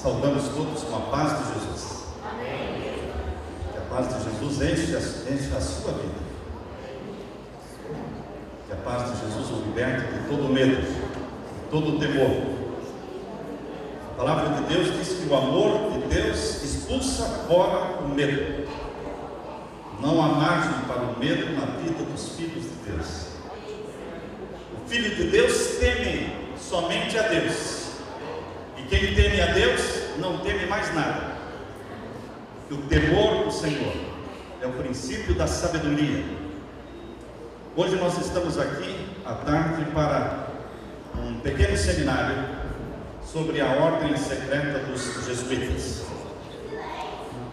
Saudamos todos com a paz de Jesus. Que a paz de Jesus enche a sua vida. Que a paz de Jesus o liberte de todo medo, de todo temor. A palavra de Deus diz que o amor de Deus expulsa fora o medo. Não há margem para o medo na vida dos filhos de Deus. O filho de Deus teme somente a Deus. E quem teme a Deus não teme mais nada. E o temor do Senhor é o princípio da sabedoria. Hoje nós estamos aqui à tarde para um pequeno seminário sobre a ordem secreta dos jesuítas.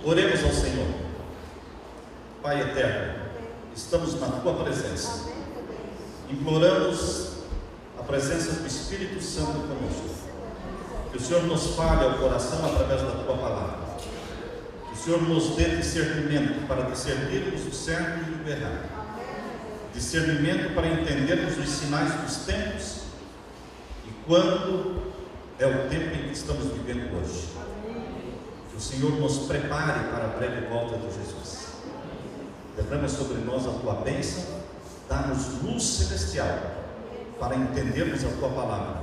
Oremos ao Senhor. Pai eterno, estamos na Tua presença. Imploramos a presença do Espírito Santo conosco. Que o Senhor nos fale ao coração através da Tua palavra. Que o Senhor nos dê discernimento para discernirmos o certo e o errado. Discernimento para entendermos os sinais dos tempos e quando é o tempo em que estamos vivendo hoje. Que o Senhor nos prepare para a breve volta de Jesus. Derrama sobre nós a Tua bênção, dá-nos luz celestial para entendermos a Tua palavra,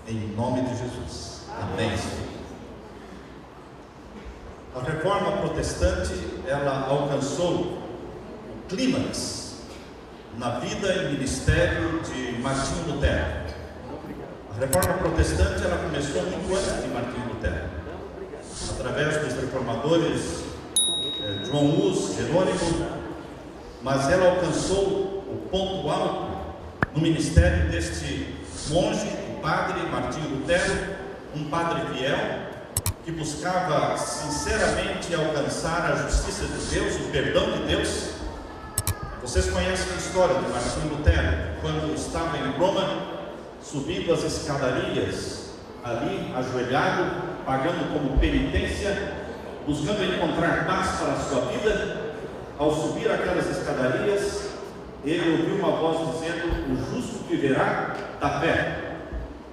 em nome de Jesus. Amém. A reforma protestante, ela alcançou o clímax na vida e ministério de Martinho Lutero. A reforma protestante, ela começou muito antes de Martinho Lutero, através dos reformadores João Hus, Jerônimo, mas ela alcançou o ponto alto no ministério deste monge, o padre Martinho Lutero, um padre fiel, que buscava sinceramente alcançar a justiça de Deus, o perdão de Deus. Vocês conhecem a história de Martinho Lutero, quando estava em Roma, subindo as escadarias, ali, ajoelhado, pagando como penitência, buscando encontrar paz para a sua vida. Ao subir aquelas escadarias, ele ouviu uma voz dizendo: o justo viverá da fé.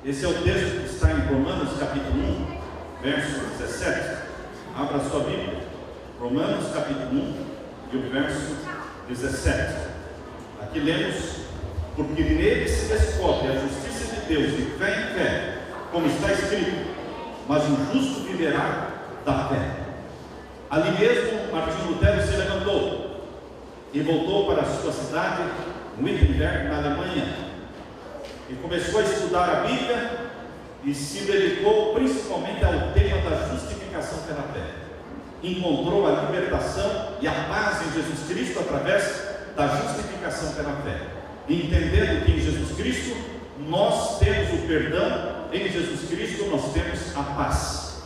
Esse é o texto que está em Romanos capítulo 1, verso 17. Abra sua Bíblia. Romanos capítulo 1 e o verso 17. Aqui lemos: porque nele se descobre a justiça de Deus de fé em fé, como está escrito: mas o justo viverá da fé. Ali mesmo Martinho Lutero se levantou e voltou para a sua cidade, Wittenberg, na Alemanha, e começou a estudar a Bíblia e se dedicou principalmente ao tema da justificação pela fé. Encontrou a libertação e a paz em Jesus Cristo através da justificação pela fé, entendendo que em Jesus Cristo nós temos o perdão, em Jesus Cristo nós temos a paz.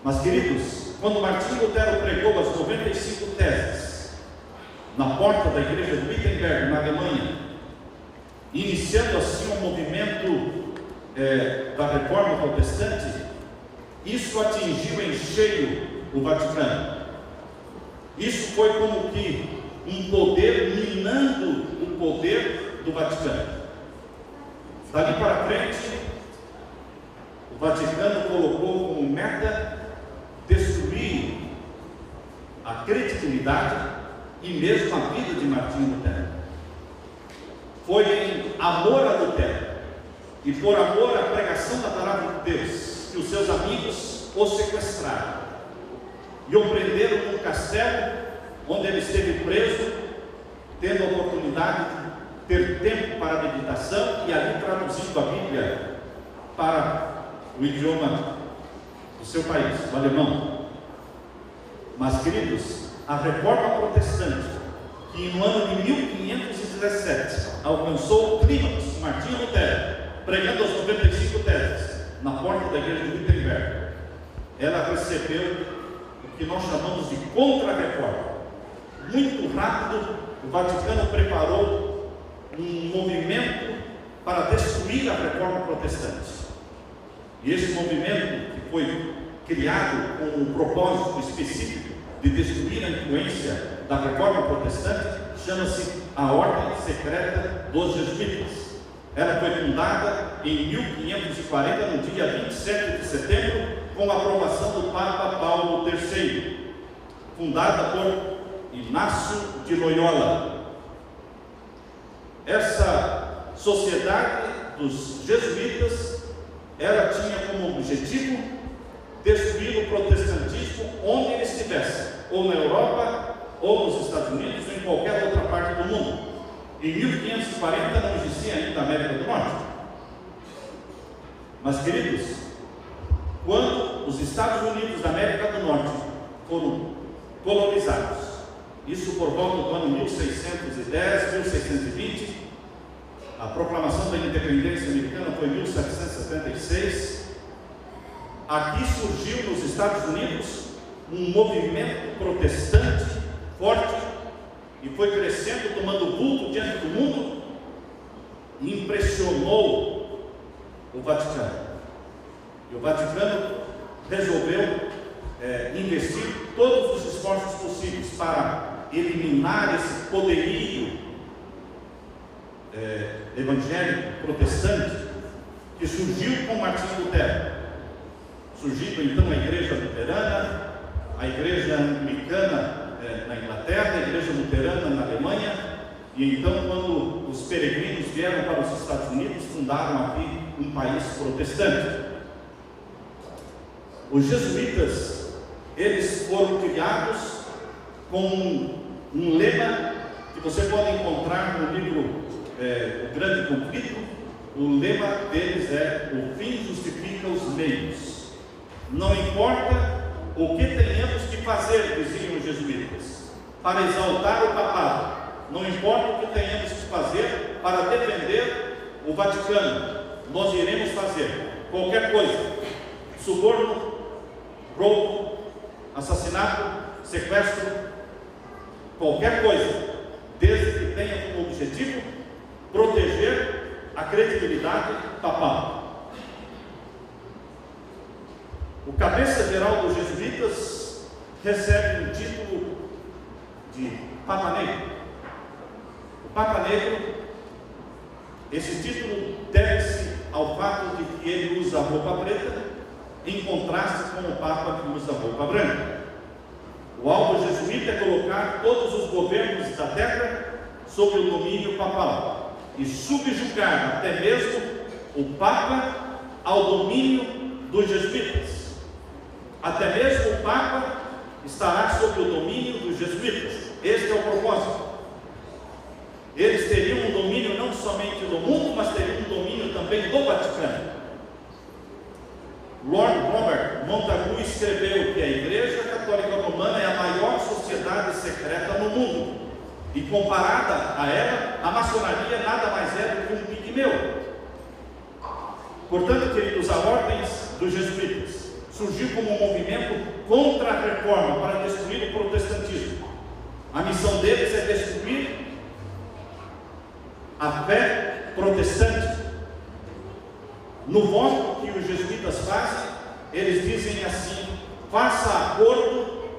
Mas, queridos, quando Martinho Lutero pregou as 95 teses na porta da igreja de Wittenberg, na Alemanha, iniciando assim um movimento da reforma protestante, isso atingiu em cheio o Vaticano. Isso foi como que um poder minando o poder do Vaticano. Dali para frente, o Vaticano colocou como meta destruir a credibilidade e mesmo a vida de Martinho Lutero. Foi em amor a Lutero e por amor à pregação da palavra de Deus que os seus amigos o sequestraram e o prenderam num castelo onde ele esteve preso, tendo a oportunidade de ter tempo para meditação e ali traduzindo a Bíblia para o idioma do seu país, o alemão. Mas, queridos, a reforma protestante, que no ano de 1517 alcançou o clímax, Martinho Lutero, pregando as 95 teses na porta da igreja de Wittenberg, ela recebeu o que nós chamamos de contra-reforma. Muito rápido, o Vaticano preparou um movimento para destruir a reforma protestante. E esse movimento, que foi criado com um propósito específico de destruir a influência da reforma protestante, chama-se a Ordem Secreta dos Jesuítas. Ela foi fundada em 1540, no dia 27 de setembro, com a aprovação do Papa Paulo III, fundada por Inácio de Loyola. Essa sociedade dos jesuítas, ela tinha como objetivo destruir o protestantismo onde ele estivesse, ou na Europa, ou nos Estados Unidos, ou em qualquer outra parte do mundo. Em 1540 não existia ainda a América do Norte. Mas, queridos, quando os Estados Unidos da América do Norte foram colonizados, isso por volta do ano 1610, 1620, a proclamação da independência americana foi em 1776, aqui surgiu nos Estados Unidos um movimento protestante forte e foi crescendo, tomando vulto diante do mundo e impressionou o Vaticano. E o Vaticano resolveu investir todos os esforços possíveis para eliminar esse poderio evangélico protestante que surgiu com Martinho Lutero. Surgiu então a Igreja Luterana, a Igreja Anglicana na Inglaterra, a Igreja Luterana na Alemanha, e então, quando os peregrinos vieram para os Estados Unidos, fundaram aqui um país protestante. Os jesuítas, eles foram criados com um lema que você pode encontrar no livro O Grande Conflito. O lema deles é: o fim justifica os meios. Não importa o que tenhamos que fazer, diziam os jesuítas, para exaltar o papado. Não importa o que tenhamos que fazer para defender o Vaticano, nós iremos fazer qualquer coisa. Suborno, roubo, assassinato, sequestro, qualquer coisa, desde que tenha como objetivo proteger a credibilidade papal. O cabeça-geral dos jesuítas recebe um título de Papa Negro. O Papa Negro, esse título deve-se ao fato de que ele usa roupa preta, em contraste com o Papa que usa roupa branca. O alvo jesuíta é colocar todos os governos da terra sob o domínio papal e subjugar até mesmo o Papa ao domínio dos jesuítas. Até mesmo o Papa estará sob o domínio dos jesuítas. Este é o propósito. Eles teriam um domínio não somente do mundo, mas teriam um domínio também do Vaticano. Lord Robert Montagu escreveu que a Igreja Católica Romana é a maior sociedade secreta no mundo, e comparada a ela, a maçonaria nada mais é do que um pigmeu. Portanto, queridos, a ordem dos jesuítas surgiu como um movimento contra a reforma, para destruir o protestantismo. A missão deles é destruir a fé protestante. No voto que os jesuítas fazem, eles dizem assim: faça acordo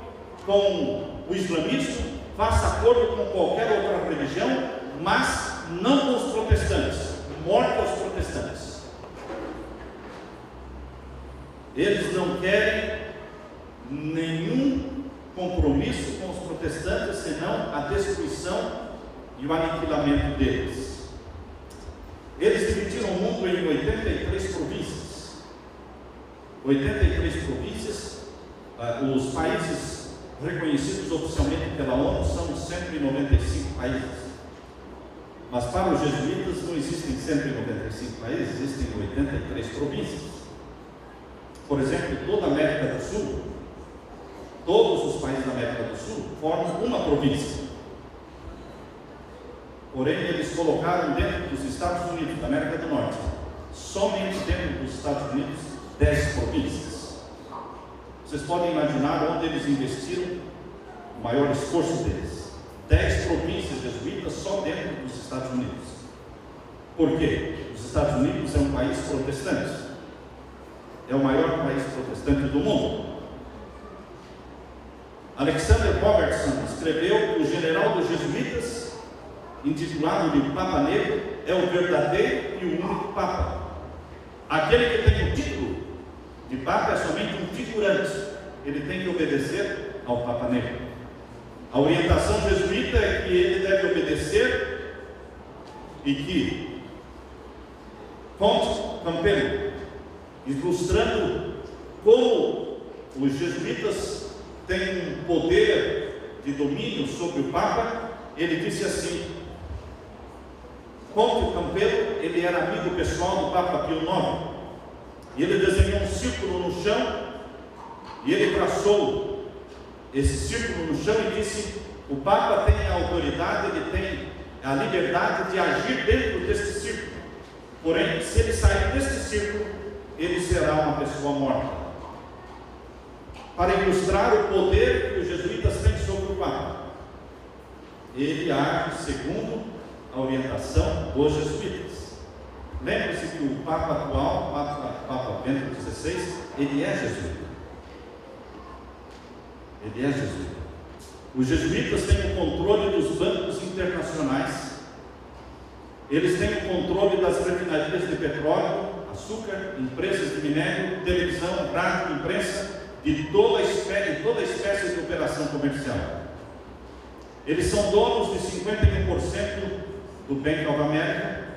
com o islamismo, faça acordo com qualquer outra religião, mas não com os protestantes. Morte aos protestantes. Eles não querem nenhum compromisso com os protestantes, senão a destruição e o aniquilamento deles. Eles dividiram o mundo em 83 províncias. 83 províncias. Os países reconhecidos oficialmente pela ONU são 195 países. Mas para os jesuítas não existem 195 países, existem 83 províncias. Por exemplo, toda a América do Sul, todos os países da América do Sul formam uma província. Porém, eles colocaram dentro dos Estados Unidos, da América do Norte, somente dentro dos Estados Unidos, 10 províncias. Vocês podem imaginar onde eles investiram o maior esforço deles. 10 províncias jesuítas só dentro dos Estados Unidos. Por quê? Os Estados Unidos é um país protestante. É o maior país protestante do mundo. Alexander Robertson escreveu que o general dos jesuítas, intitulado de Papa Negro, é o verdadeiro e o único Papa. Aquele que tem o título de Papa é somente um figurante, ele tem que obedecer ao Papa Negro. A orientação jesuíta é que ele deve obedecer e que Conte Campelo, ilustrando como os jesuítas têm um poder de domínio sobre o Papa, ele disse assim: Conte Campelo, ele era amigo pessoal do Papa Pio IX, e ele desenhou um círculo no chão, e ele traçou esse círculo no chão e disse: o Papa tem a autoridade, ele tem a liberdade de agir dentro desse círculo, porém, se ele sair desse círculo, ele será uma pessoa morta. Para ilustrar o poder que os jesuítas têm sobre o Papa, ele age segundo a orientação dos jesuítas. Lembre-se que o Papa atual, Papa Bento XVI, ele é jesuíta. Ele é jesuíta. Os jesuítas têm o controle dos bancos internacionais, eles têm o controle das refinarias de petróleo, açúcar, empresas de minério, televisão, rádio, imprensa, de toda espécie de operação comercial. Eles são donos de 51% do Bank of America.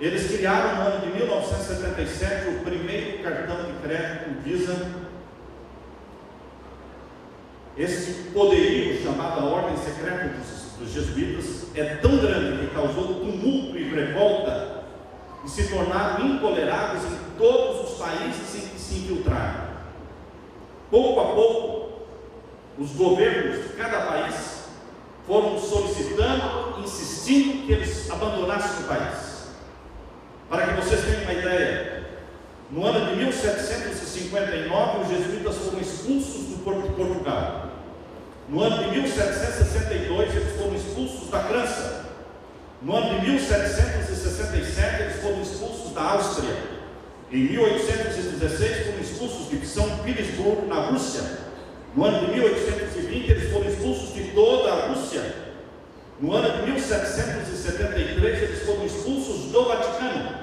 Eles criaram no ano de 1977 o primeiro cartão de crédito Visa. Esse poderio, chamado a Ordem Secreta dos Jesuítas, é tão grande que causou tumulto e revolta e se tornaram intoleráveis em todos os países em que se infiltraram. Pouco a pouco, os governos de cada país foram solicitando, insistindo que eles abandonassem o país. Para que vocês tenham uma ideia, no ano de 1759, os jesuítas foram expulsos de Portugal. No ano de 1762, eles foram expulsos da França. No ano de 1767, eles foram expulsos da Áustria. Em 1816, foram expulsos de São Petersburgo, na Rússia. No ano de 1820, eles foram expulsos de toda a Rússia. No ano de 1773, eles foram expulsos do Vaticano.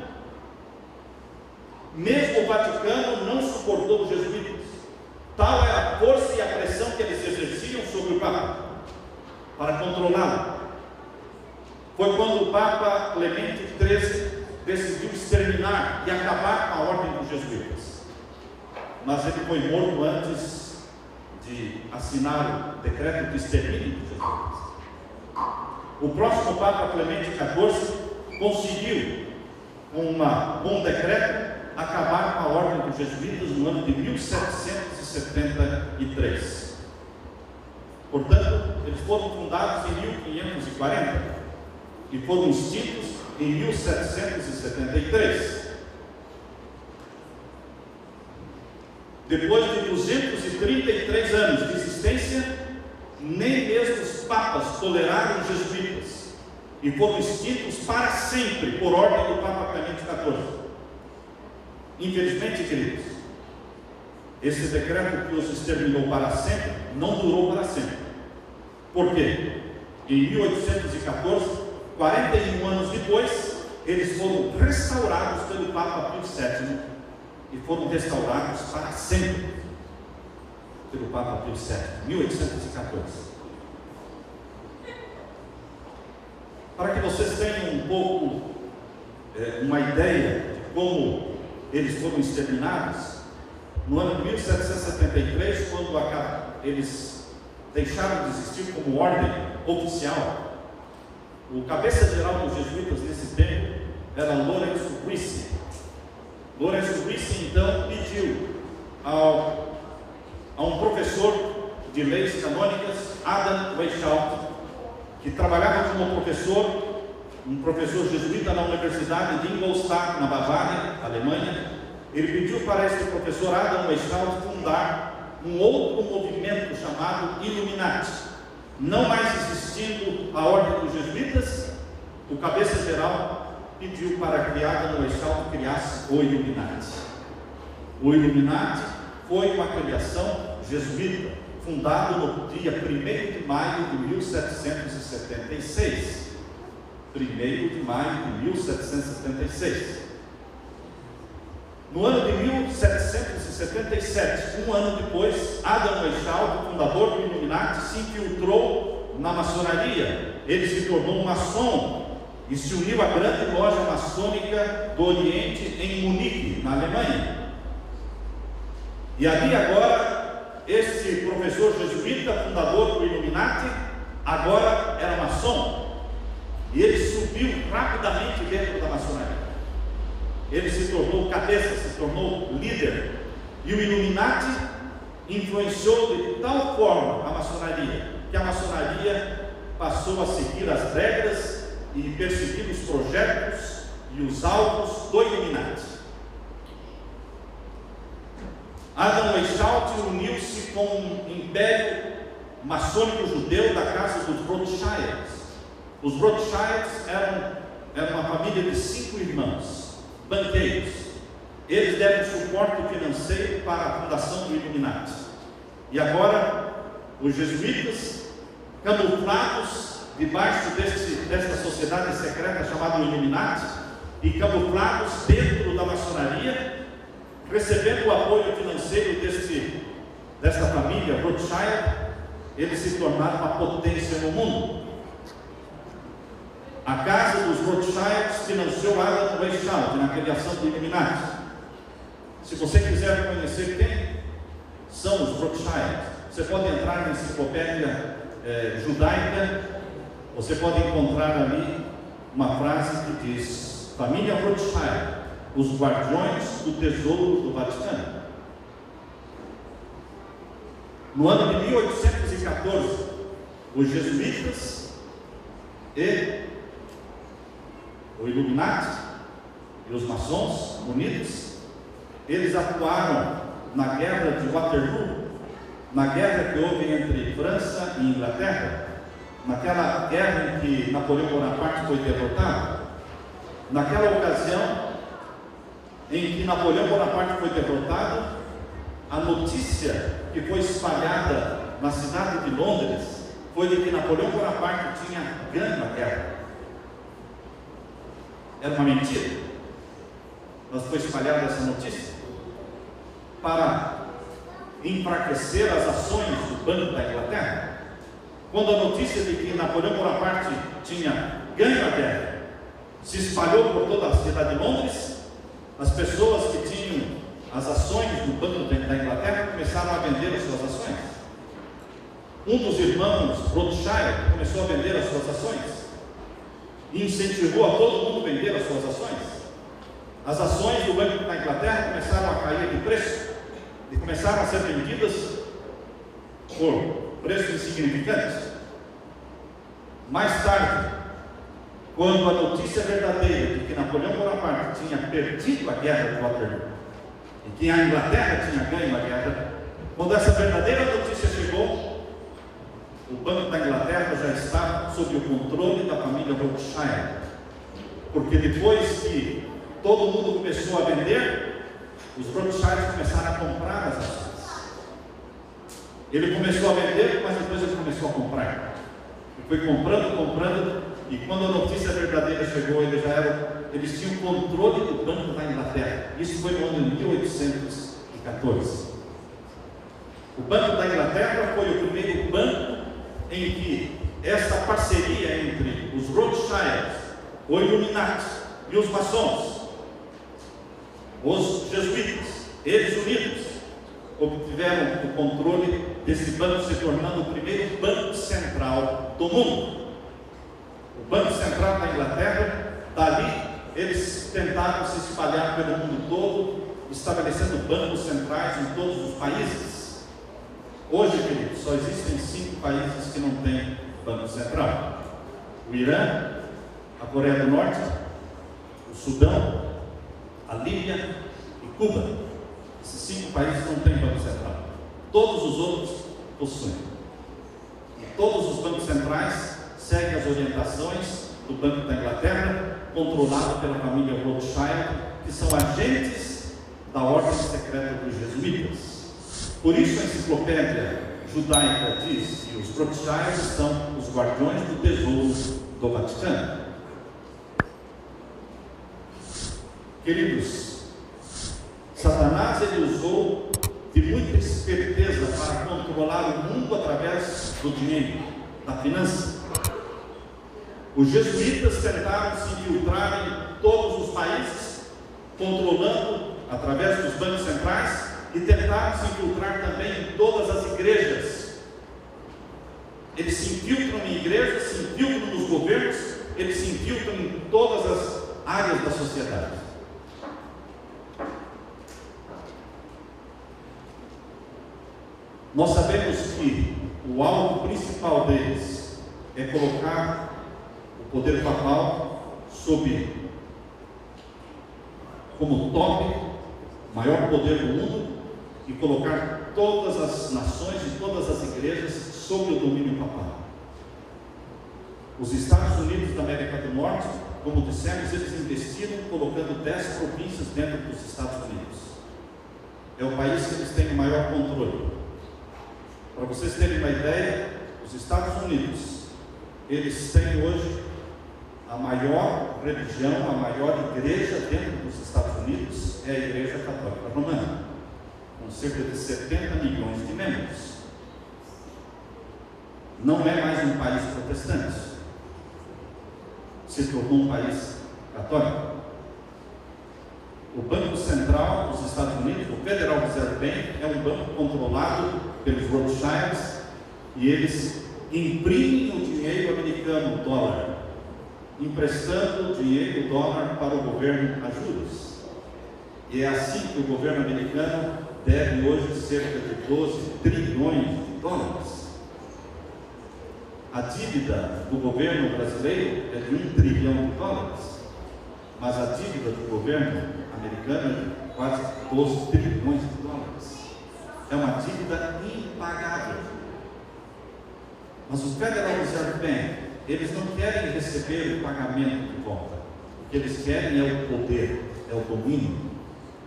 Mesmo o Vaticano não suportou os jesuítas. Tal é a força e a pressão que eles exerciam sobre o Papa para controlá-lo. Foi quando o Papa Clemente XIII decidiu exterminar e acabar com a ordem dos jesuítas. Mas ele foi morto antes de assinar o decreto de extermínio dos jesuítas. O próximo Papa Clemente XIV conseguiu, com um decreto, acabar com a ordem dos jesuítas no ano de 1773. Portanto, eles foram fundados em 1540 e foram extintos em 1773. Depois de 233 anos de existência, nem mesmo os papas toleraram os jesuítas e foram extintos para sempre por ordem do Papa Clemente XIV. Infelizmente, queridos, esse decreto que os exterminou para sempre não durou para sempre. Por quê? Em 1814, 41 anos depois, eles foram restaurados pelo Papa Pio VII e foram restaurados para sempre pelo Papa Pio VII, 1814. Para que vocês tenham um pouco uma ideia de como eles foram exterminados, no ano de 1773, quando eles deixaram de existir como ordem oficial, o cabeça-geral dos jesuítas nesse tempo era Lourenço Ricci. Lourenço Ricci então pediu a um professor de leis canônicas, Adam Weishaupt, que trabalhava como um professor jesuíta na Universidade de Ingolstadt, na Bavária, Alemanha. Ele pediu para esse professor Adam Weishaupt fundar um outro movimento chamado Illuminati. Não mais existindo a ordem dos jesuítas, o cabeça-geral pediu para que Adam Weishaupt criasse o Illuminati. O Illuminati foi uma criação jesuíta, fundado no dia 1º de maio de 1776. 1º de maio de 1776. No ano de 1776, 1877, um ano depois, Adam Weishaupt, fundador do Illuminati, se infiltrou na maçonaria. Ele se tornou um maçom e se uniu à grande loja maçônica do Oriente em Munique, na Alemanha. E ali agora, esse professor jesuíta, fundador do Illuminati, agora era maçom. E ele subiu rapidamente dentro da maçonaria. Ele se tornou cabeça, se tornou líder. E o Illuminati influenciou de tal forma a maçonaria, que a maçonaria passou a seguir as regras e perseguir os projetos e os alvos do Illuminati. Adam Weishaupt uniu-se com o império maçônico judeu da casa dos Rothschilds. Os Rothschilds eram uma família de 5 irmãos, banqueiros. Eles deram suporte financeiro para a fundação do Illuminati. E agora, os jesuítas, camuflados debaixo desta sociedade secreta chamada Illuminati, e camuflados dentro da maçonaria, recebendo o apoio financeiro desta família Rothschild, eles se tornaram uma potência no mundo. A casa dos Rothschilds financiou Adam Weishaupt na criação do Illuminati. Se você quiser conhecer quem são os Rothschilds, você pode entrar na enciclopédia judaica, você pode encontrar ali uma frase que diz: família Rothschild, os guardiões do tesouro do Vaticano. No ano de 1814, os jesuítas e o Illuminati e os maçons unidos, eles atuaram na guerra de Waterloo, na guerra que houve entre França e Inglaterra, naquela guerra em que Napoleão Bonaparte foi derrotado. Naquela ocasião em que Napoleão Bonaparte foi derrotado, a notícia que foi espalhada na cidade de Londres foi de que Napoleão Bonaparte tinha ganho a guerra. Era uma mentira, mas foi espalhada essa notícia para enfraquecer as ações do Banco da Inglaterra. Quando a notícia de que Napoleão Bonaparte tinha ganho a guerra se espalhou por toda a cidade de Londres, as pessoas que tinham as ações do Banco da Inglaterra começaram a vender as suas ações. Um dos irmãos Rothschild começou a vender as suas ações e incentivou a todo mundo a vender as suas ações. As ações do Banco da Inglaterra começaram a cair de preço e começaram a ser vendidas por preços insignificantes. Mais tarde, quando a notícia verdadeira de que Napoleão Bonaparte tinha perdido a guerra de Waterloo e que a Inglaterra tinha ganho a guerra, quando essa verdadeira notícia chegou, o Banco da Inglaterra já estava sob o controle da família Rothschild, porque depois que todo mundo começou a vender, os Rothschilds começaram a comprar as ações. Ele começou a vender, mas depois ele começou a comprar. Ele foi comprando, e quando a notícia verdadeira chegou, eles tinham controle do Banco da Inglaterra. Isso foi no ano de 1814. O Banco da Inglaterra foi o primeiro banco em que esta parceria entre os Rothschilds, o Illuminati e os maçons, os jesuítas, eles unidos, obtiveram o controle desse banco, se tornando o primeiro banco central do mundo. O Banco Central da Inglaterra, dali eles tentaram se espalhar pelo mundo todo, estabelecendo bancos centrais em todos os países. Hoje, queridos, só existem 5 países que não têm Banco Central: o Irã, a Coreia do Norte, o Sudão, a Líbia e Cuba. Esses 5 países não têm Banco Central. Todos os outros possuem. E todos os bancos centrais seguem as orientações do Banco da Inglaterra, controlado pela família Rothschild, que são agentes da ordem secreta dos jesuítas. Por isso a enciclopédia judaica diz que os Rothschilds são os guardiões do tesouro do Vaticano. Queridos, Satanás ele usou muita esperteza para controlar o mundo através do dinheiro, da finança. Os jesuítas tentaram se infiltrar em todos os países, controlando através dos bancos centrais, e tentaram se infiltrar também em todas as igrejas. Eles se infiltram em igrejas, se infiltram nos governos, eles se infiltram em todas as áreas da sociedade. Nós sabemos que o alvo principal deles é colocar o poder papal como top, maior poder do mundo, e colocar todas as nações e todas as igrejas sob o domínio papal. Os Estados Unidos da América do Norte, como dissemos, eles investiram colocando 10 províncias dentro dos Estados Unidos. É o país que eles têm o maior controle. Para vocês terem uma ideia, os Estados Unidos, eles têm hoje a maior religião, a maior igreja dentro dos Estados Unidos é a Igreja Católica Romana, com cerca de 70 milhões de membros. Não é mais um país protestante, se tornou um país católico. O Banco Central dos Estados Unidos, o Federal Reserve Bank, é um banco controlado pelos Rothschilds, e eles imprimem o dinheiro americano, o dólar, emprestando o dinheiro, o dólar, para o governo a juros. E é assim que o governo americano deve hoje cerca de 12 trilhões de dólares. A dívida do governo brasileiro é de 1 trilhão de dólares, mas a dívida do governo americano é de quase 12 trilhões de dólares. É uma dívida impagável. Mas o Federal Reserve Bank, eles não querem receber o pagamento de volta. O que eles querem é o poder, é o domínio.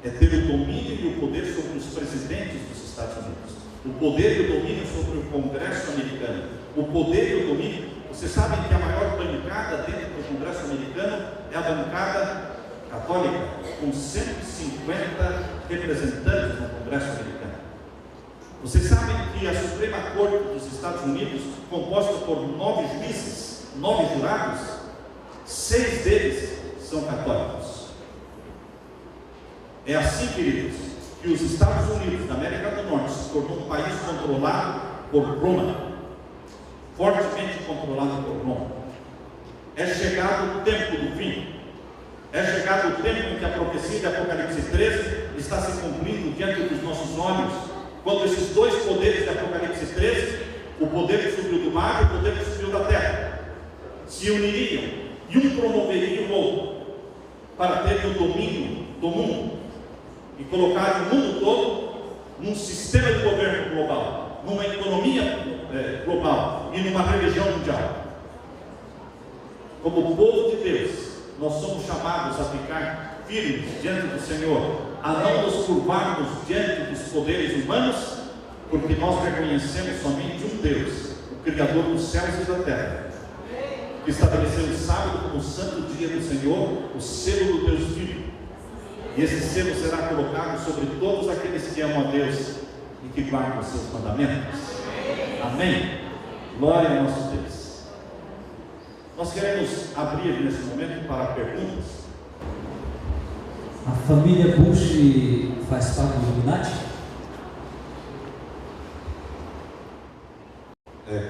É ter o domínio e o poder sobre os presidentes dos Estados Unidos. O poder e o domínio sobre o Congresso americano. O poder e o domínio. Vocês sabem que a maior bancada dentro do Congresso americano é a bancada católica, com 150 representantes no Congresso americano. Vocês sabem que a Suprema Corte dos Estados Unidos, composta por 9 juízes, 9 jurados, 6 deles são católicos. É assim, queridos, que os Estados Unidos da América do Norte se tornou um país controlado por Roma, fortemente controlado por Roma. É chegado o tempo do fim. É chegado o tempo em que a profecia de Apocalipse 13 está se cumprindo diante dos nossos olhos, quando esses dois poderes de Apocalipse 13, o poder que subiu do mar e o poder que subiu da terra, se uniriam, e um promoveria o outro para ter o domínio do mundo e colocar o mundo todo num sistema de governo global, numa economia global e numa religião mundial. Como povo de Deus, nós somos chamados a ficar firmes diante do Senhor, a não nos curvarmos diante dos poderes humanos, porque nós reconhecemos somente um Deus, o Criador dos céus e da terra, que estabeleceu o sábado como o santo dia do Senhor, o selo do Deus Filho. E esse selo será colocado sobre todos aqueles que amam a Deus e que guardam os seus mandamentos. Amém? Glória ao nosso Deus. Nós queremos abrir nesse momento para perguntas. A família Bush faz parte do Illuminati?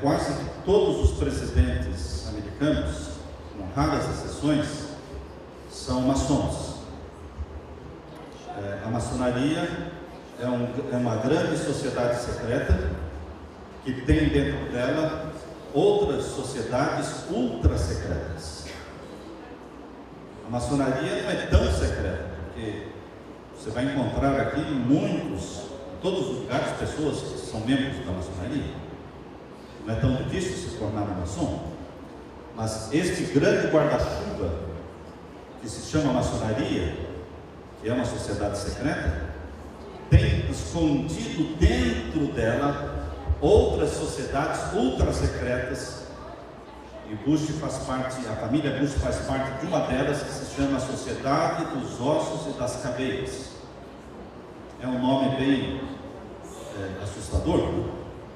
Quase todos os presidentes americanos, com raras exceções, são maçons. A maçonaria é uma grande sociedade secreta que tem dentro dela outras sociedades ultra secretas. A maçonaria não é tão secreta, porque você vai encontrar aqui em todos os lugares, pessoas que são membros da maçonaria. Não é tão difícil se tornar um maçom. Mas este grande guarda-chuva, que se chama maçonaria, que é uma sociedade secreta, tem escondido dentro dela outras sociedades ultra secretas, e a família Bush faz parte de uma delas, que se chama a Sociedade dos Ossos e das Cadeias. É um nome bem assustador, né?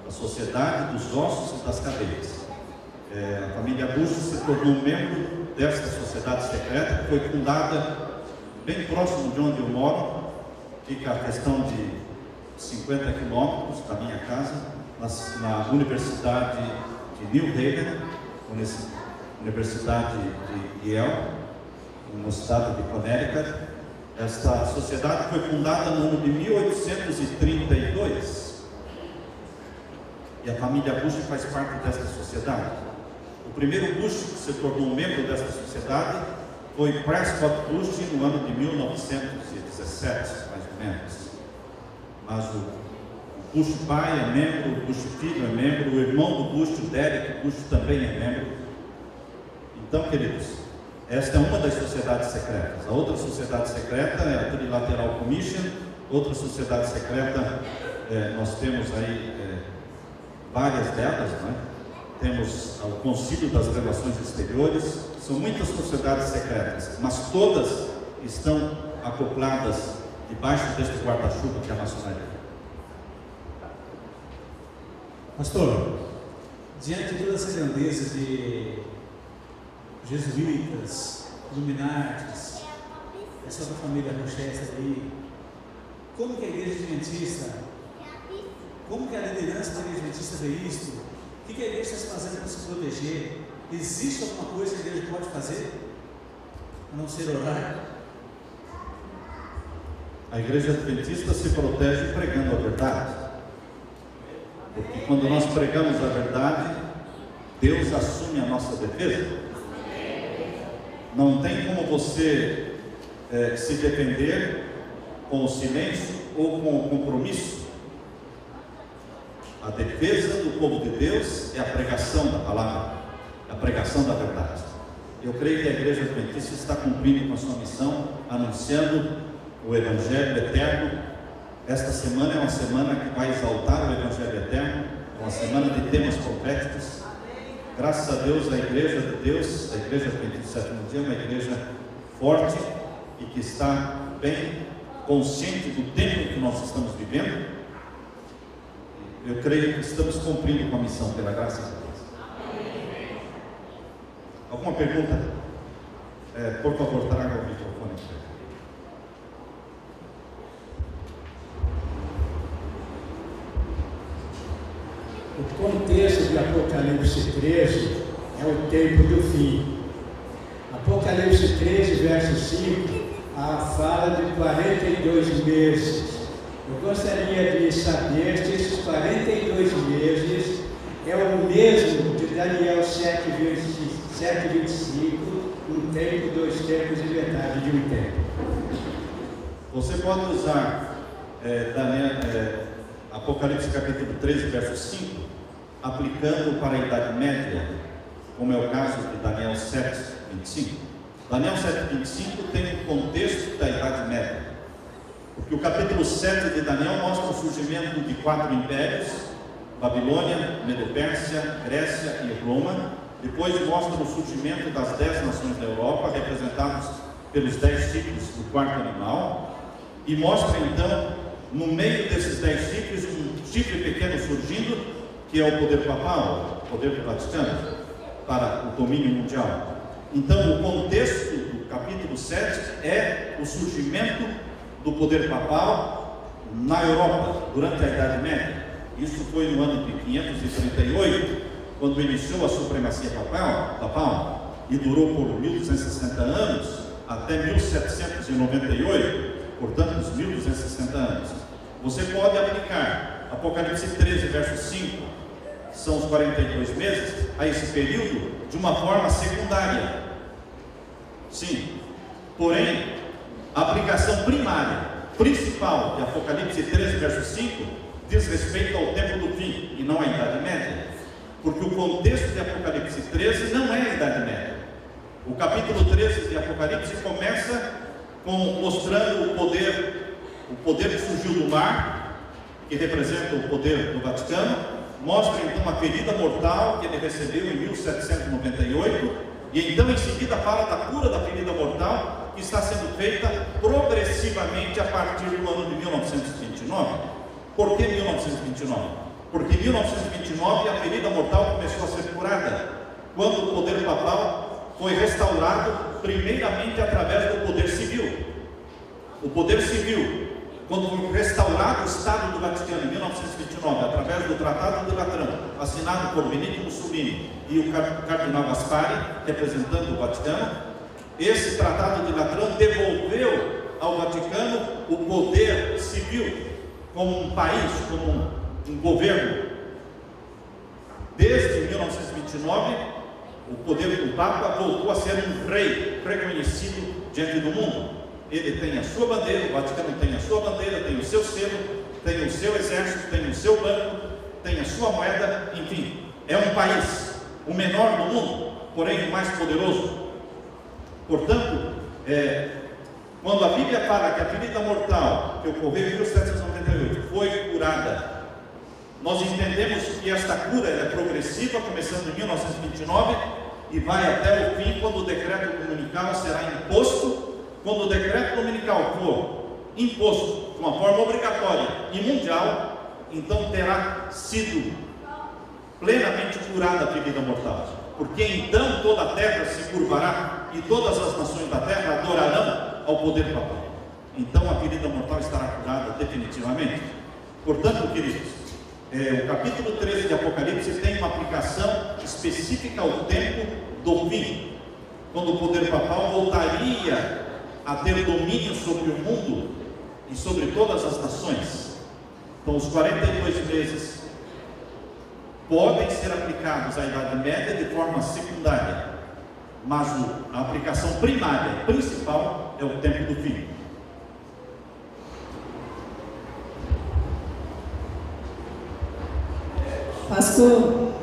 A Sociedade dos Ossos e das Cadeias. A família Bush se tornou membro desta sociedade secreta, que foi fundada bem próximo de onde eu moro, fica a questão de 50 quilômetros da minha casa, na Universidade de New Haven, Universidade de Yale, no estado de Connecticut. Esta sociedade foi fundada no ano de 1832 e a família Bush faz parte desta sociedade. O primeiro Bush que se tornou membro desta sociedade foi Prescott Bush no ano de 1917, mais ou menos. Mas o Bush pai é membro, o Bush filho é membro, o irmão do Bush, o Derek Bush, também é membro. Então, queridos, esta é uma das sociedades secretas. A outra sociedade secreta é a Trilateral Commission. Outra sociedade secreta, nós temos aí várias delas, né? Temos o Concílio das Relações Exteriores. São muitas sociedades secretas, mas todas estão acopladas debaixo deste guarda-chuva que é a maçonaria. Pastor, diante de toda essa grandeza de jesuítas, Illuminatis, essa da família Rochester aí, como que a igreja adventista, como que a liderança da igreja adventista vê isto? O que a igreja está fazendo para se proteger? Existe alguma coisa que a igreja pode fazer a não ser orar? A igreja adventista se protege pregando a verdade, porque quando nós pregamos a verdade, Deus assume a nossa defesa. Não tem como você se defender com o silêncio ou com o compromisso. A defesa do povo de Deus é a pregação da palavra, a pregação da verdade. Eu creio que a igreja adventista está cumprindo com a sua missão, anunciando o Evangelho eterno. Esta semana é uma semana que vai exaltar o Evangelho eterno, é uma semana de temas proféticos. Graças a Deus, a igreja de Deus, a igreja adventista do sétimo dia, é uma igreja forte e que está bem consciente do tempo que nós estamos vivendo. Eu creio que estamos cumprindo com a missão, pela graça de Deus. Alguma pergunta? Por favor, traga o microfone. O contexto de Apocalipse 13 é o tempo do fim. Apocalipse 13, verso 5, fala de 42 meses. Eu gostaria de saber se esses 42 meses é o mesmo de Daniel 7:25, um tempo, dois tempos e metade de um tempo. Você pode usar Apocalipse capítulo 13, verso 5, aplicando para a Idade Média, como é o caso de Daniel 7:25. Daniel 7:25 tem um contexto da Idade Média, porque o capítulo 7 de Daniel mostra o surgimento de 4 impérios: Babilônia, Medo-Pérsia, Grécia e Roma. Depois mostra o surgimento das 10 nações da Europa, representados pelos 10 chifres do quarto animal, e mostra então, no meio desses 10 chifres, um chifre pequeno surgindo, que é o poder papal, o poder do Vaticano, para o domínio mundial. Então, o contexto do capítulo 7 é o surgimento do poder papal na Europa, durante a Idade Média. Isso foi no ano de 538, quando iniciou a supremacia papal, e durou por 1260 anos, até 1798, portanto, os 1260 anos. Você pode aplicar Apocalipse 13, verso 5, que são os 42 meses, a esse período, de uma forma secundária. Sim, porém, a aplicação primária, principal de Apocalipse 13, verso 5, diz respeito ao tempo do fim, e não à Idade Média, porque o contexto de Apocalipse 13 não é a Idade Média. O capítulo 13 de Apocalipse começa mostrando o poder que surgiu do mar, que representa o poder do Vaticano, mostra então a ferida mortal que ele recebeu em 1798, e então em seguida fala da cura da ferida mortal, que está sendo feita progressivamente a partir do ano de 1929. Por que 1929? Porque em 1929 a ferida mortal começou a ser curada, quando o poder papal foi restaurado primeiramente através do poder civil. O poder civil, quando foi restaurado o Estado do Vaticano em 1929, através do Tratado de Latrão, assinado por Benito Mussolini e o Cardinal Gaspari, representando o Vaticano, esse Tratado de Latrão devolveu ao Vaticano o poder civil, como um país, como um governo. Desde 1929, o poder do Papa voltou a ser um rei reconhecido diante do mundo. Ele tem a sua bandeira, o Vaticano tem a sua bandeira, tem o seu selo, tem o seu exército, tem o seu banco, tem a sua moeda, enfim, é um país, o menor do mundo, porém o mais poderoso. Portanto, quando a Bíblia fala que a ferida mortal que ocorreu em 1798 foi curada, nós entendemos que esta cura é progressiva, começando em 1929 e vai até o fim, quando o decreto dominical será imposto. Quando o decreto dominical for imposto de uma forma obrigatória e mundial, então terá sido plenamente curada a ferida mortal, porque então toda a terra se curvará e todas as nações da terra adorarão ao poder papal. Então a ferida mortal estará curada definitivamente. Portanto, queridos, o capítulo 13 de Apocalipse tem uma aplicação específica ao tempo do fim, quando o poder papal voltaria a ter domínio sobre o mundo e sobre todas as nações. Então os 42 meses podem ser aplicados à Idade Média de forma secundária, mas a aplicação primária, principal, é o tempo do fim. Pastor,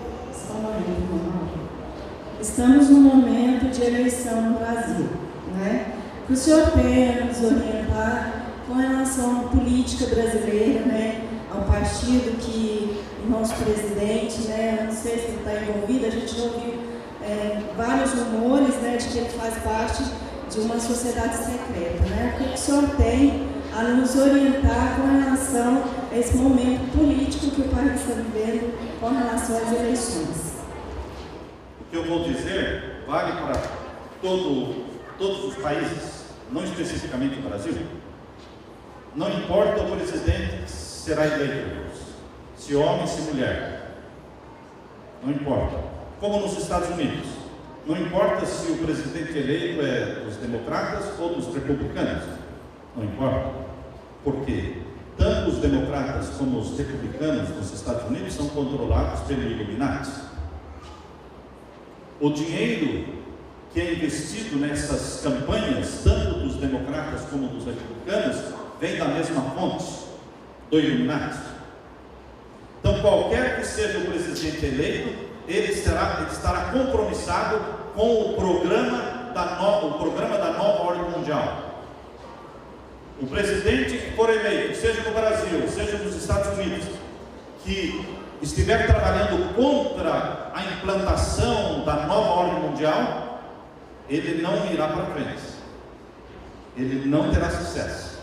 estamos num momento de eleição no Brasil, né? Que o senhor tenha nos orientar com relação à política brasileira, né? Ao partido que o nosso presidente, né? Não sei se ele está envolvido, a gente já ouviu vários rumores, né? De que ele faz parte de uma sociedade secreta, né? O que o senhor tem a nos orientar com relação a esse momento político que o país está vivendo com relação às eleições? O que eu vou dizer vale para todos os países, não especificamente o Brasil. Não importa o presidente que será eleito, se homem, se mulher, não importa. Como nos Estados Unidos, não importa se o presidente eleito é dos democratas ou dos republicanos, não importa, porque tanto os democratas como os republicanos nos Estados Unidos são controlados pelo Illuminati. O dinheiro que é investido nessas campanhas, tanto dos democratas como dos republicanos, vem da mesma fonte, do Illuminati. Então, qualquer que seja o presidente eleito, ele estará compromissado com o programa da nova ordem mundial. O presidente que for eleito, seja no Brasil, seja nos Estados Unidos, que estiver trabalhando contra a implantação da nova ordem mundial, ele não irá para frente, ele não terá sucesso,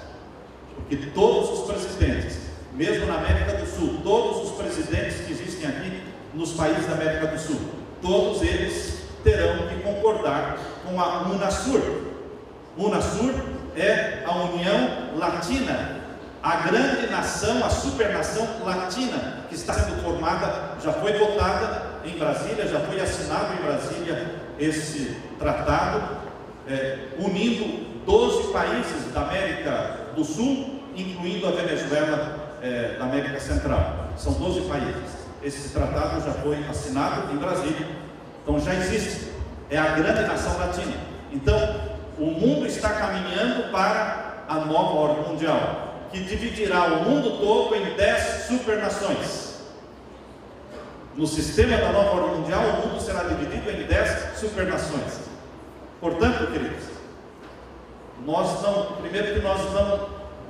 porque todos os presidentes, mesmo na América do Sul, todos os presidentes que existem aqui nos países da América do Sul, todos eles terão que concordar com a UNASUR. UNASUR é a União Latina, a grande nação, a supernação latina que está sendo formada, já foi votada em Brasília, já foi assinado em Brasília esse tratado, unindo 12 países da América do Sul, incluindo a Venezuela da América Central. São 12 países. Esse tratado já foi assinado em Brasília, então já existe, é a grande nação latina. Então, o mundo está caminhando para a nova ordem mundial, que dividirá o mundo todo em 10 supernações. No sistema da nova ordem mundial, o mundo será dividido em 10 supernações. Portanto, queridos, primeiro que nós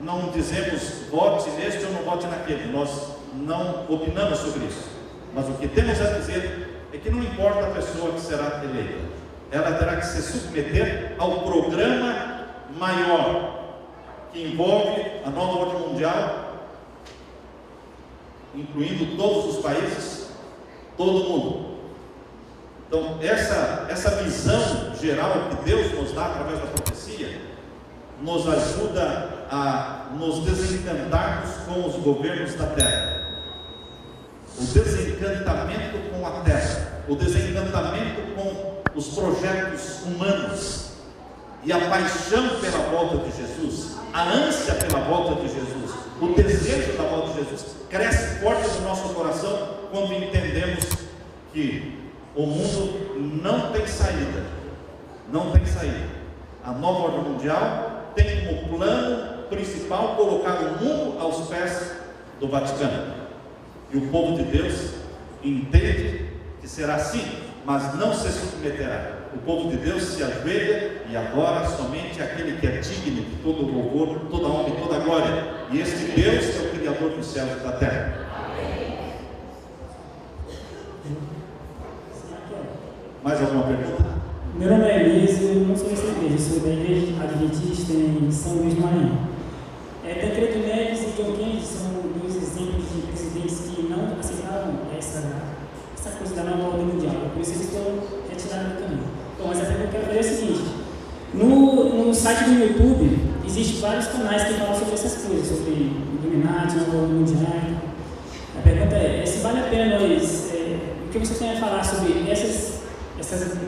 não dizemos vote neste ou não vote naquele, nós não opinamos sobre isso, mas o que temos a dizer é que não importa a pessoa que será eleita, ela terá que se submeter ao programa maior, que envolve a nova ordem mundial, incluindo todos os países, todo mundo. Então, essa visão geral que Deus nos dá através da profecia, nos ajuda a nos desencantarmos com os governos da terra. O desencantamento com a terra, o desencantamento com os projetos humanos e a paixão pela volta de Jesus, a ânsia pela volta de Jesus, o desejo da volta de Jesus cresce forte no nosso coração quando entendemos que o mundo não tem saída, não tem saída. A nova ordem mundial tem como plano principal colocar o mundo aos pés do Vaticano. E o povo de Deus entende que será assim, mas não se submeterá. O povo de Deus se ajoelha e adora somente aquele que é digno de todo louvor, toda honra e toda glória. E este Deus é o Criador dos céus e da terra. Mais alguma pergunta? Meu nome é Elias, eu não sou dessa igreja, sou da igreja adventista em São Luís do Maranhão. Tancredo Neves e John Kennedy são dois exemplos de presidentes que não aceitaram essa coisa da nova ordem mundial, por isso eles estão retirados do caminho. Bom, mas a pergunta que eu quero fazer é a seguinte: no site do YouTube existem vários canais que falam sobre essas coisas, sobre Illuminati, nova ordem mundial. A pergunta é se vale a pena nós, o que você tem a falar sobre essas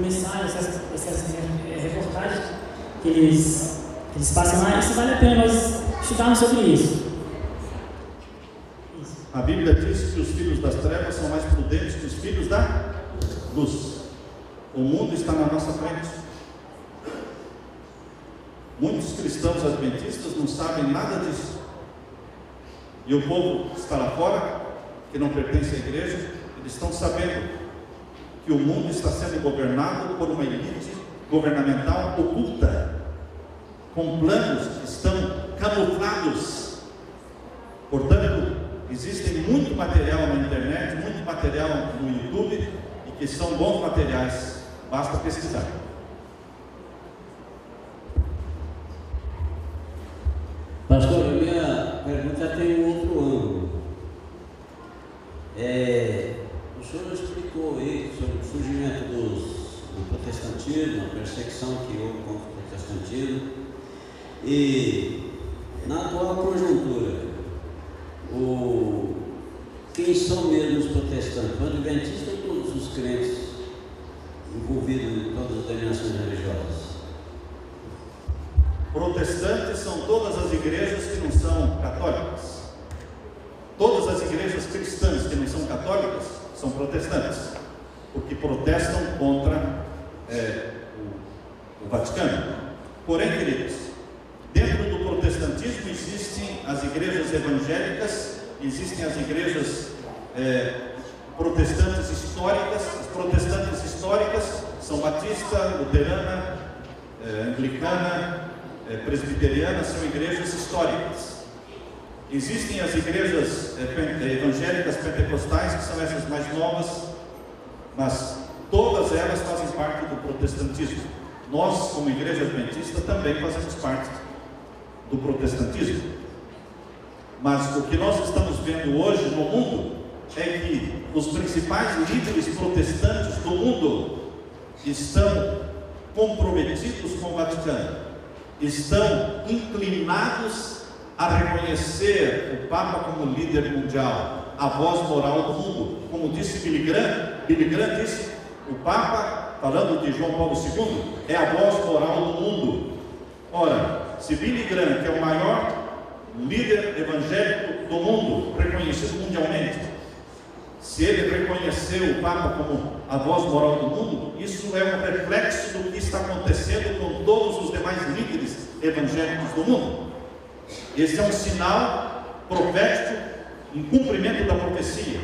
mensagens, essas reportagens que eles passam lá, e se vale a pena nós estudarmos sobre isso. A Bíblia diz que os filhos das trevas são mais prudentes que os filhos da luz. O mundo está na nossa frente. Muitos cristãos adventistas não sabem nada disso. E o povo que está lá fora, que não pertence à igreja, eles estão sabendo que o mundo está sendo governado por uma elite governamental oculta, com planos que estão camuflados. Portanto, existe muito material na internet, muito material no YouTube, e que são bons materiais, basta pesquisar. Pastor, a minha pergunta tem um outro ângulo. O senhor explicou aí sobre o surgimento do protestantismo, a perseguição que houve contra o protestantismo, e na atual conjuntura, quem são mesmo os protestantes? Os adventistas ou todos os crentes envolvidos em todas as denominações religiosas? Protestantes são todas as igrejas que não são católicas. Todas as igrejas cristãs que não são católicas são protestantes, porque protestam contra o Vaticano. Porém, queridos, dentro do protestantismo existem as igrejas evangélicas, existem as igrejas protestantes históricas. As protestantes históricas são batista, luterana, anglicana, presbiteriana, são igrejas históricas. Existem as igrejas evangélicas pentecostais, que são essas mais novas, mas todas elas fazem parte do protestantismo. Nós, como igreja adventista, também fazemos parte do protestantismo. Mas o que nós estamos vendo hoje no mundo é que os principais líderes protestantes do mundo estão comprometidos com o Vaticano, estão inclinados a reconhecer o Papa como líder mundial, a voz moral do mundo. Como disse Billy Graham disse: o Papa, falando de João Paulo II, é a voz moral do mundo. Ora, se Billy Graham, que é o maior líder evangélico do mundo, reconhecido mundialmente, se ele reconheceu o Papa como a voz moral do mundo, isso é um reflexo do que está acontecendo com todos os demais líderes evangélicos do mundo. Esse é um sinal profético em cumprimento da profecia,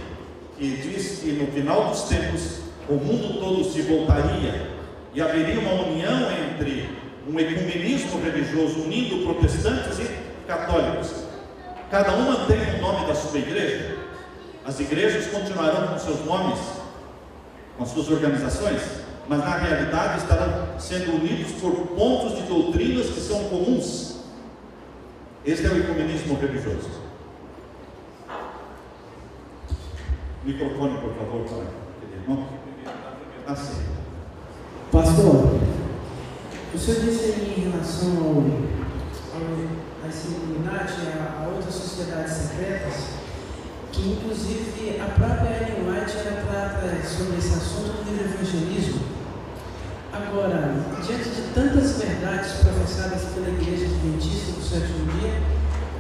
que diz que no final dos tempos o mundo todo se voltaria e haveria uma união entre um ecumenismo religioso unindo protestantes e católicos. Cada uma tem o nome da sua igreja. As igrejas continuarão com seus nomes, com suas organizações, mas na realidade estarão sendo unidos por pontos de doutrinas que são comuns. Este é o ecumenismo religioso. Microfone, por favor, para aquele irmão. Assim. Pastor, o senhor disse aí em relação a esse Illuminati, a outras sociedades secretas, que inclusive a própria Ellen White ela trata sobre esse assunto no livro Evangelismo. Agora, diante de tantas verdades professadas pela Igreja Adventista do Sétimo Dia,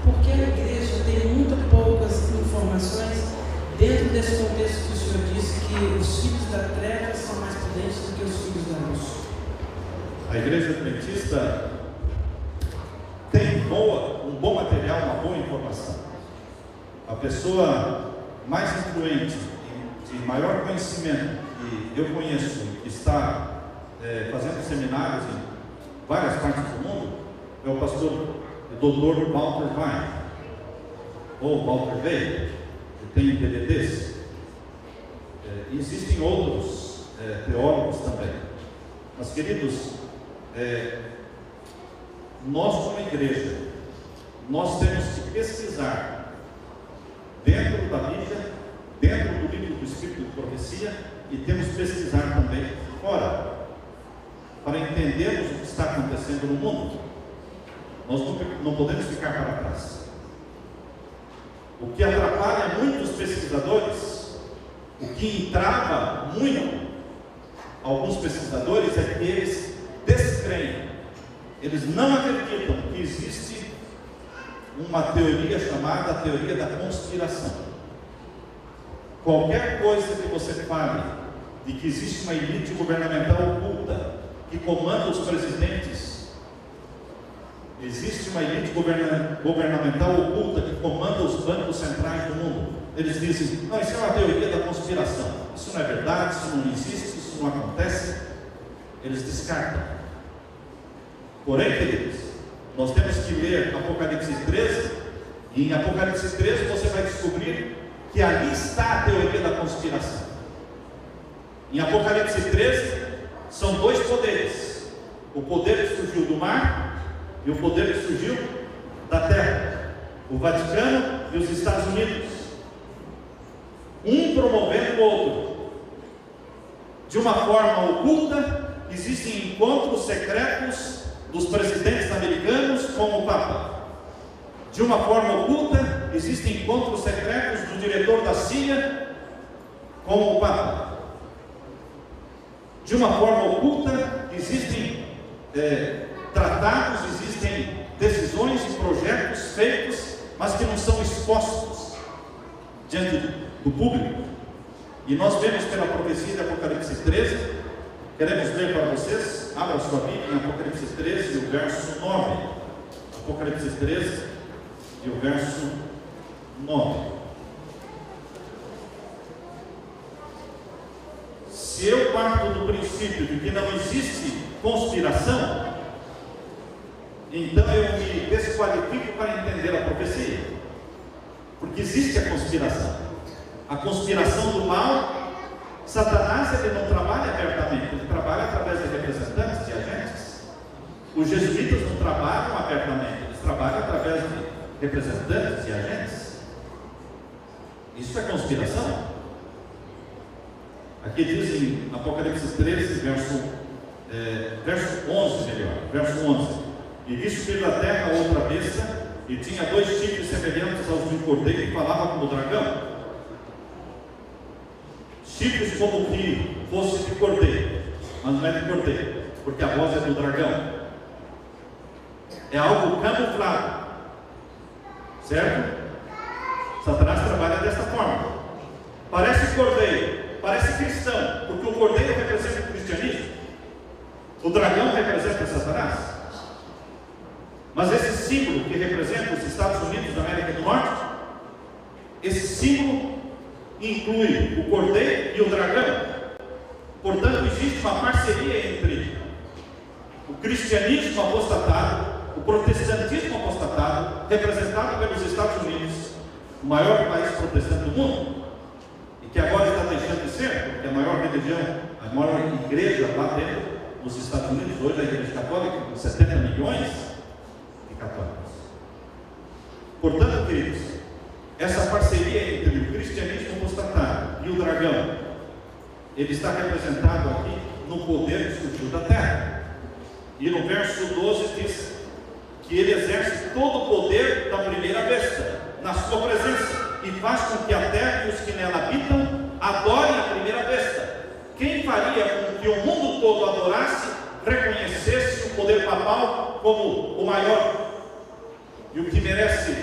por que a Igreja tem muito poucas informações dentro desse contexto que o senhor disse que os filhos da treva são mais prudentes do que os filhos da luz? A Igreja Adventista tem um bom material, uma boa informação. A pessoa mais influente, de maior conhecimento que eu conheço, que está fazendo seminários em várias partes do mundo, é o pastor Dr. Walter Wein, ou Walter Wein, que tem DVDs. Existem outros teólogos também. Mas, queridos, nós como igreja, nós temos que pesquisar dentro da Bíblia, dentro do livro do Espírito de Profecia, e temos que pesquisar também fora, para entendermos o que está acontecendo no mundo. Nós não podemos ficar para trás. O que atrapalha muitos pesquisadores, o que entrava muito alguns pesquisadores, é que eles descreem, eles não acreditam que existe uma teoria chamada teoria da conspiração. Qualquer coisa que você fale de que existe uma elite governamental oculta que comanda os presidentes, existe uma elite governamental oculta que comanda os bancos centrais do mundo, eles dizem, não, isso é uma teoria da conspiração, isso não é verdade, isso não existe, isso não acontece. Eles descartam. Porém, queridos, nós temos que ler Apocalipse 13, e em Apocalipse 13 você vai descobrir que ali está a teoria da conspiração. Em Apocalipse 13 são dois poderes: o poder que surgiu do mar e o poder que surgiu da terra, o Vaticano e os Estados Unidos, um promovendo o outro. De uma forma oculta, existem encontros secretos dos presidentes americanos com o Papa. De uma forma oculta, existem encontros secretos do diretor da CIA com o Papa. De uma forma oculta, existem tratados, existem decisões e projetos feitos, mas que não são expostos diante do público. E nós vemos pela profecia de Apocalipse 13, queremos ler para vocês, abra sua Bíblia em Apocalipse 13, o verso 9. Apocalipse 13 e o verso 9. Se eu parto do princípio de que não existe conspiração, então eu me desqualifico para entender a profecia, porque existe a conspiração. A conspiração do mal, Satanás ele não trabalha abertamente, ele trabalha através de representantes, de agentes. Os jesuítas não trabalham abertamente, eles trabalham através de representantes e agentes. Isso é conspiração. Aqui diz em Apocalipse 13, verso 11, melhor, verso 11: e vi subir da terra outra besta, e tinha dois chifres semelhantes aos de um cordeiro, e falava como dragão. Chifres como que fosse de cordeiro, mas não é de cordeiro, porque a voz é do dragão. É algo camuflado, certo? Satanás trabalha desta forma. Parece cordeiro, parece cristão, porque o cordeiro representa o cristianismo, o dragão representa Satanás. Mas esse símbolo que representa os Estados Unidos da América do Norte, esse símbolo inclui o cordeiro e o dragão. Portanto, existe uma parceria entre o cristianismo apostatado, o protestantismo apostatado, representado pelos Estados Unidos, o maior país protestante do mundo, e que agora está deixando de ser, porque a maior religião, a maior igreja lá dentro dos Estados Unidos, hoje a igreja católica, com 70 milhões de católicos. Portanto, queridos, essa parceria entre o cristianismo apostatado dragão, ele está representado aqui no poder que surgiu da terra. E no verso 12 diz que ele exerce todo o poder da primeira besta na sua presença e faz com que a terra e os que nela habitam adorem a primeira besta. Quem faria com que o mundo todo adorasse, reconhecesse o poder papal como o maior e o que merece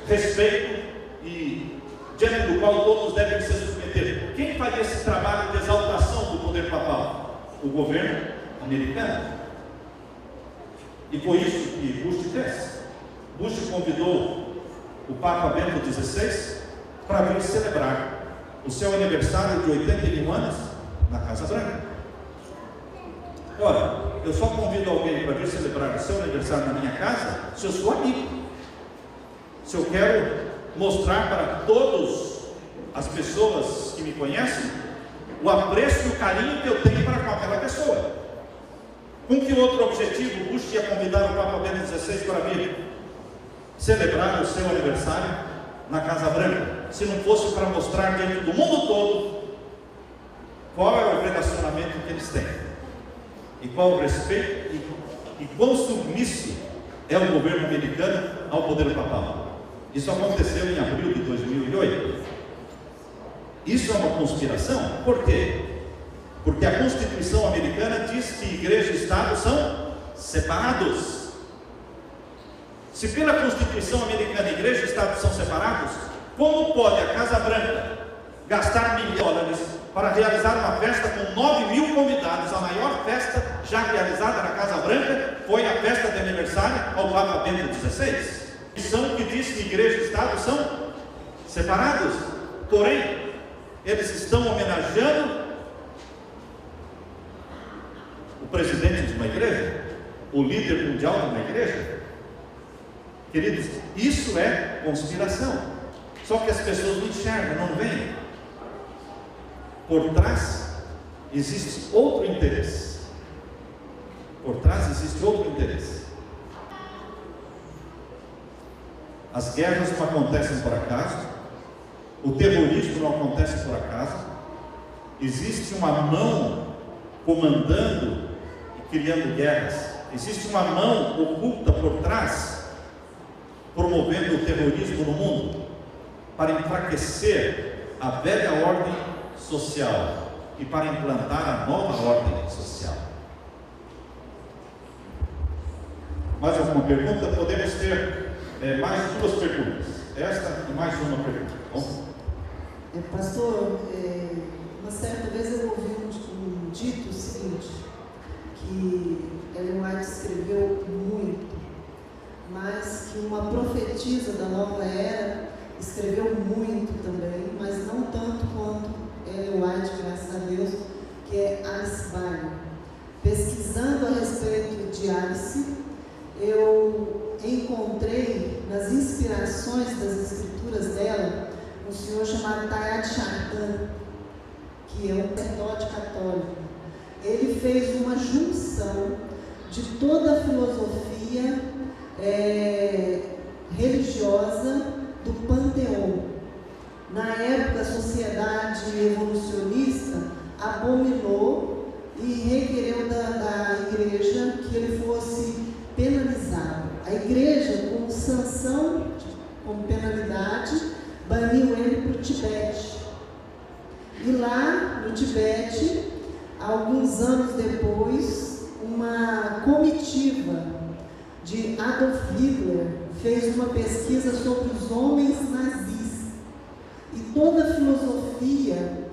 respeito e diante do qual todos devem se submeter? Quem faria esse trabalho de exaltação do poder papal? O governo americano. E foi isso que Bush fez. Bush convidou o Papa Bento XVI para vir celebrar o seu aniversário de 81 anos na Casa Branca. Ora, eu só convido alguém para vir celebrar o seu aniversário na minha casa se eu sou amigo, se eu quero mostrar para todas as pessoas que me conhecem o apreço e o carinho que eu tenho para com aquela pessoa. Com que outro objetivo Bush ia convidar o Papa Bento XVI para vir celebrar o seu aniversário na Casa Branca, se não fosse para mostrar diante do mundo todo qual é o relacionamento que eles têm e qual o respeito e quão submisso é o governo americano ao poder papal. Isso aconteceu em abril de 2008. Isso é uma conspiração? Por quê? Porque a Constituição americana diz que igreja e Estado são separados. Se pela Constituição americana igreja e Estado são separados, como pode a Casa Branca gastar $1.000 para realizar uma festa com 9.000 convidados? A maior festa já realizada na Casa Branca foi a festa de aniversário ao Papa Bento XVI. Constituição que diz que igreja e Estado são separados, porém eles estão homenageando o presidente de uma igreja, o líder mundial de uma igreja. Queridos, isso é conspiração. Só que as pessoas não enxergam, não veem. Por trás existe outro interesse. Por trás existe outro interesse. As guerras não acontecem por acaso. O terrorismo não acontece por acaso. Existe uma mão comandando e criando guerras. Existe uma mão oculta por trás, promovendo o terrorismo no mundo, para enfraquecer a velha ordem social e para implantar a nova ordem social. Mais alguma pergunta? Podemos ter mais 2 perguntas. Esta e mais uma pergunta. Bom? Pastor, uma certa vez eu ouvi um dito seguinte, que Ellen White escreveu muito, mas que uma profetisa da nova era escreveu muito também, mas não tanto quanto Ellen White, graças a Deus, que é Alice Barney. Pesquisando a respeito de Alice, eu encontrei nas inspirações das escrituras dela um senhor chamado Teilhard de Chardin, que é um sacerdote católico. Ele fez uma junção de toda a filosofia religiosa do panteão. Na época, a sociedade evolucionista abominou e requereu da igreja que ele fosse penalizado. A igreja, como sanção, como penalidade, baniu ele para o Tibete. E lá no Tibete, alguns anos depois, uma comitiva de Adolf Hitler fez uma pesquisa sobre os homens nazis. E toda a filosofia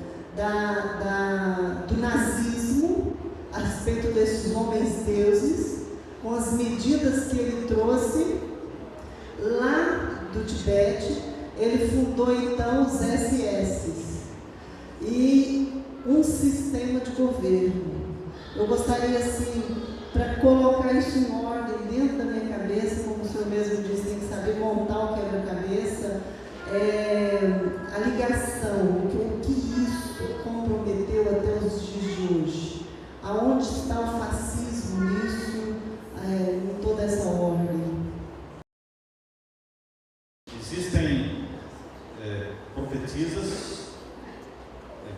do nazismo a respeito desses homens deuses, com as medidas que ele trouxe lá do Tibete, ele fundou então os SS e um sistema de governo. Eu gostaria, assim, para colocar isso em ordem dentro da minha cabeça, como o senhor mesmo disse, tem que saber montar o quebra-cabeça, a ligação, o que isso comprometeu até os dias de hoje. Aonde está o fascismo nisso, em toda essa ordem? Existem profetisas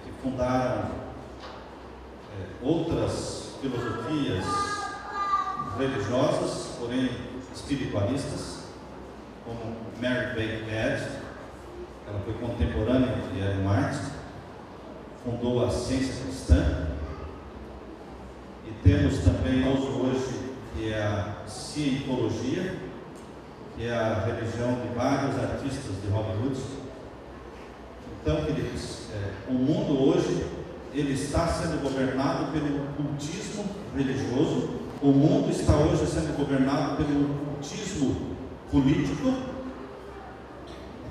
que fundaram outras filosofias religiosas, porém espiritualistas, como Mary Baker Eddy. Ela foi contemporânea de Ellen White, fundou a ciência cristã. E temos também hoje que é a cientologia, que é a religião de vários artistas de Hollywood. Então, queridos, o mundo hoje ele está sendo governado pelo cultismo religioso. O mundo está hoje sendo governado pelo cultismo político.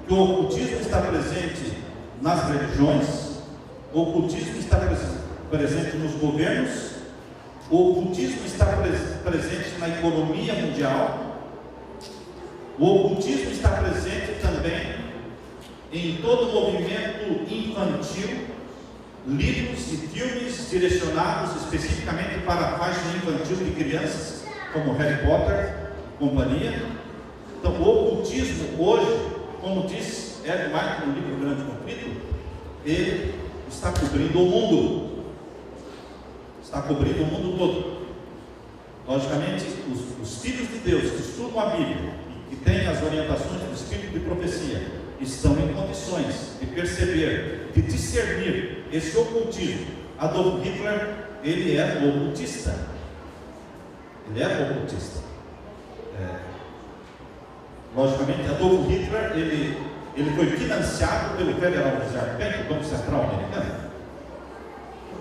O ocultismo está presente nas religiões, o ocultismo está presente nos governos, o ocultismo está presente na economia mundial, o ocultismo está presente também em todo o movimento infantil, livros e filmes direcionados especificamente para a faixa infantil de crianças, como Harry Potter e companhia. Então, o ocultismo hoje, como diz Ellen White no livro Grande Conflito, ele está cobrindo o mundo. Está cobrindo o mundo todo. Logicamente, os filhos de Deus que estudam a Bíblia e que têm as orientações do Espírito de profecia estão em condições de perceber, de discernir esse ocultismo. Adolf Hitler, ele é ocultista. Ele é ocultista. Logicamente, Adolf Hitler, ele foi financiado pelo Federal Reserve Bank, o Banco Central Americano.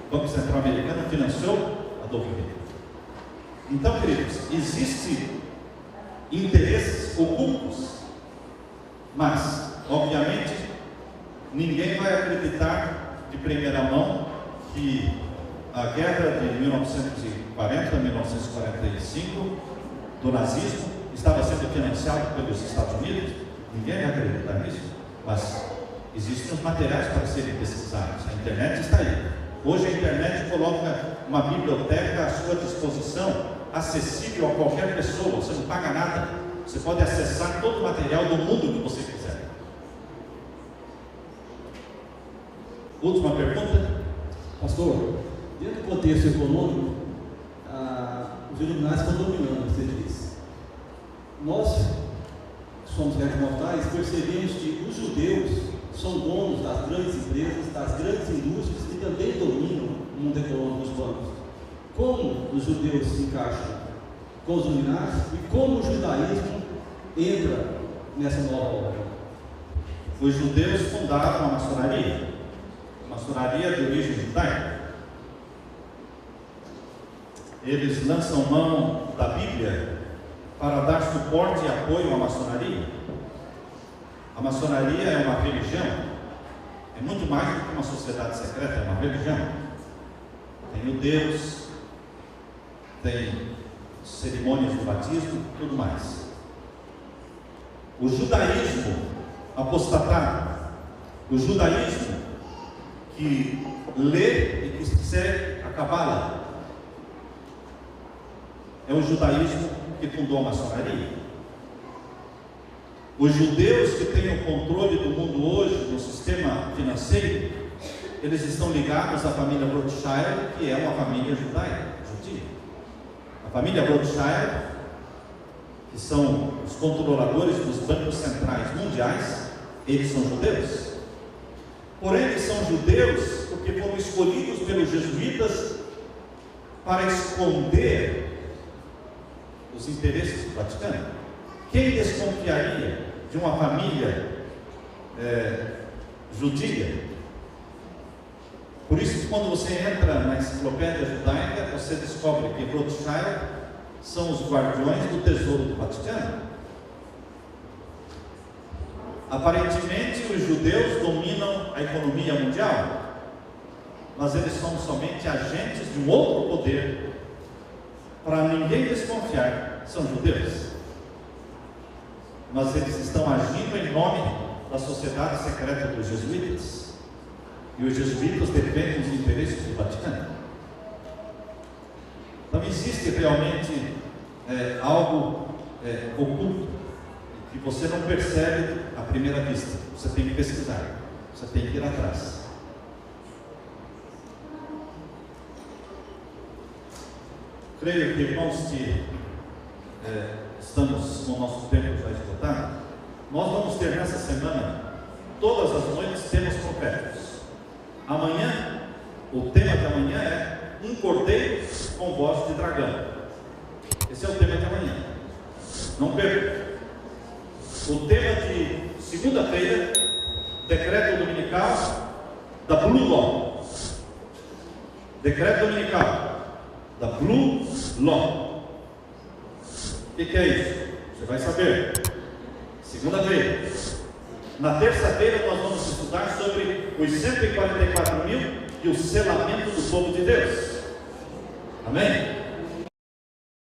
O Banco Central Americano financiou Adolf Hitler. Então, queridos, existem interesses ocultos, mas, obviamente, ninguém vai acreditar de primeira mão que a guerra de 1940 a 1945 do nazismo estava sendo financiado pelos Estados Unidos. Ninguém vai acreditar nisso, mas existem os materiais para serem pesquisados. A internet está aí. Hoje a internet coloca uma biblioteca à sua disposição, acessível a qualquer pessoa. Você não paga nada, você pode acessar todo o material do mundo que você quiser. Última pergunta. Pastor, dentro do contexto econômico, os iluminados estão dominando, você disse. Nós, que somos réis mortais, percebemos que os judeus são donos das grandes empresas, das grandes indústrias e também dominam o mundo econômico dos bancos. Como os judeus se encaixam com os iluminados e como o judaísmo entra nessa nova ordem? Os judeus fundaram a maçonaria. A maçonaria de origem judaica. Eles lançam mão da Bíblia para dar suporte e apoio à maçonaria. A maçonaria é uma religião, é muito mais do que uma sociedade secreta, é uma religião. Tem o Deus, tem cerimônias de batismo, tudo mais. O judaísmo apostatado, o judaísmo que lê e que segue a Cabala, é o judaísmo que fundou a maçonaria. Os judeus que têm o controle do mundo hoje, no sistema financeiro, eles estão ligados à família Rothschild, que é uma família judaica, judia. A família Rothschild, que são os controladores dos bancos centrais mundiais, eles são judeus. Porém, eles são judeus porque foram escolhidos pelos jesuítas para esconder os interesses do Vaticano. Quem desconfiaria de uma família judia? Por isso que quando você entra na enciclopédia judaica, você descobre que Rothschild são os guardiões do tesouro do Vaticano. Aparentemente os judeus dominam a economia mundial, mas eles são somente agentes de um outro poder. Para ninguém desconfiar, são judeus, mas eles estão agindo em nome da sociedade secreta dos jesuítas, e os jesuítas defendem os interesses do Vaticano. Então existe realmente algo oculto que você não percebe à primeira vista. Você tem que pesquisar, você tem que ir atrás. Creio que, irmãos, que estamos com o nosso tempo já esgotado. Nós vamos ter nessa semana, todas as noites, temas proféticos. Amanhã, o tema de amanhã é um cordeiro com voz de dragão. Esse é o tema de amanhã. Não perca. O tema de segunda-feira, decreto dominical da Blue Law. Decreto dominical da Blue Law. O que é isso? Você vai saber. Segunda-feira. Na terça-feira nós vamos estudar sobre os 144 mil e o selamento do povo de Deus. Amém?